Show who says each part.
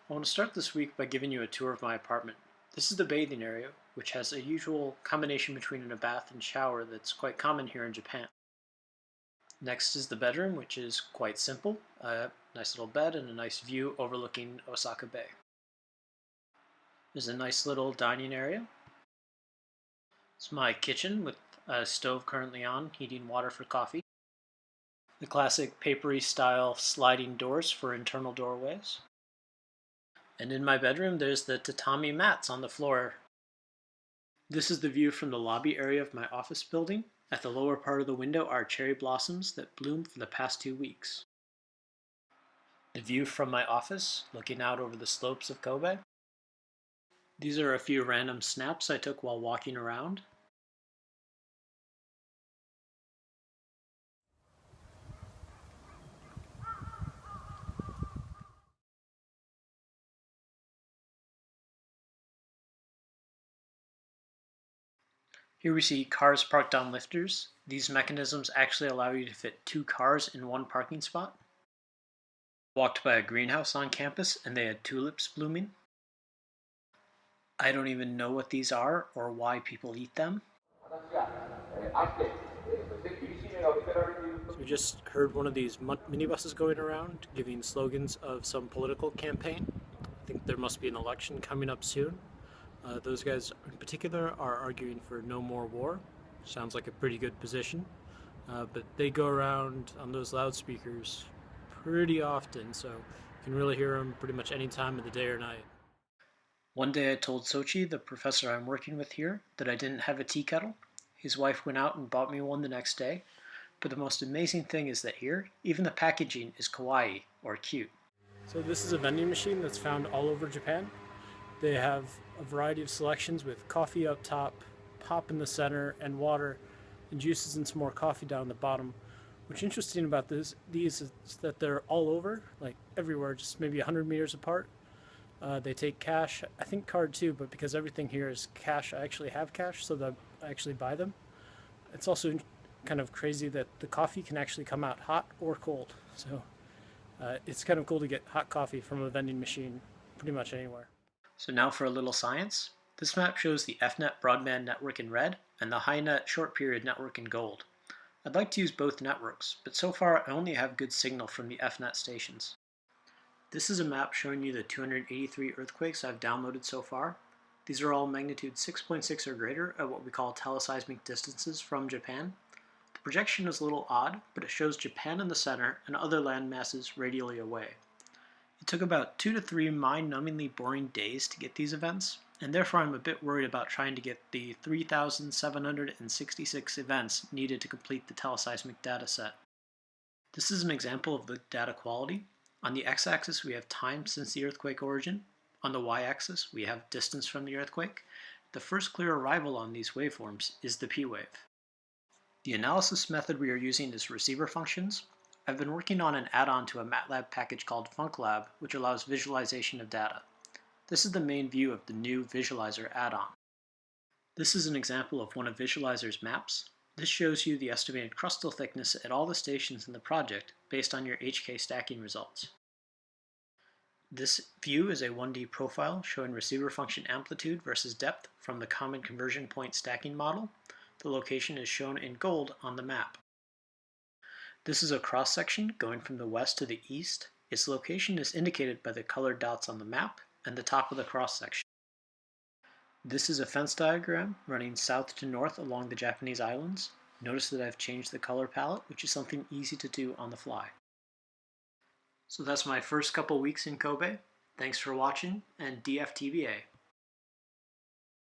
Speaker 1: I want to start this week by giving you a tour of my apartment. This is the bathing area, which has a usual combination between a bath and shower that's quite common here in Japan. Next is the bedroom, which is quite simple. A nice little bed and a nice view overlooking Osaka Bay. There's a nice little dining area. It's my kitchen with a stove currently on, heating water for coffee. The classic papery style sliding doors for internal doorways. And in my bedroom, there's the tatami mats on the floor. This is the view from the lobby area of my office building. At the lower part of the window are cherry blossoms that bloomed for the past 2 weeks. The view from my office, looking out over the slopes of Kobe. These are a few random snaps I took while walking around. Here we see cars parked on lifters. These mechanisms actually allow you to fit 2 cars in one parking spot. Walked by a greenhouse on campus and they had tulips blooming. I don't even know what these are or why people eat them. So we just heard one of these minibuses going around giving slogans of some political campaign. I think there must be an election coming up soon. Those guys in particular are arguing for no more war. Sounds like a pretty good position. But they go around on those loudspeakers pretty often, so you can really hear them pretty much any time of the day or night. One day I told Sochi, the professor I'm working with here, that I didn't have a tea kettle. His wife went out and bought me one the next day. But the most amazing thing is that here, even the packaging is kawaii, or cute. So this is a vending machine that's found all over Japan. They have a variety of selections with coffee up top, pop in the center, and water, and juices and some more coffee down the bottom. What's interesting about these is that they're all over, like everywhere, just maybe 100 meters apart. They take cash, I think card too, but because everything here is cash, I actually have cash, so that I actually buy them. It's also kind of crazy that the coffee can actually come out hot or cold. So it's kind of cool to get hot coffee from a vending machine pretty much anywhere. So now for a little science. This map shows the FNet broadband network in red and the HiNet short period network in gold. I'd like to use both networks, but so far I only have good signal from the FNet stations. This is a map showing you the 283 earthquakes I've downloaded so far. These are all magnitude 6.6 or greater at what we call teleseismic distances from Japan. The projection is a little odd, but it shows Japan in the center and other land masses radially away. It took about 2 to 3 mind-numbingly boring days to get these events, and therefore I'm a bit worried about trying to get the 3,766 events needed to complete the teleseismic dataset. This is an example of the data quality. On the x-axis we have time since the earthquake origin. On the y-axis we have distance from the earthquake. The first clear arrival on these waveforms is the p-wave. The analysis method we are using is receiver functions. I've been working on an add-on to a MATLAB package called FuncLab, which allows visualization of data. This is the main view of the new Visualizer add-on. This is an example of one of Visualizer's maps. This shows you the estimated crustal thickness at all the stations in the project based on your HK stacking results. This view is a 1D profile showing receiver function amplitude versus depth from the common conversion point stacking model. The location is shown in gold on the map. This is a cross-section going from the west to the east. Its location is indicated by the colored dots on the map and the top of the cross-section. This is a fence diagram running south to north along the Japanese islands. Notice that I've changed the color palette, which is something easy to do on the fly. So that's my first couple weeks in Kobe. Thanks for watching, and DFTBA.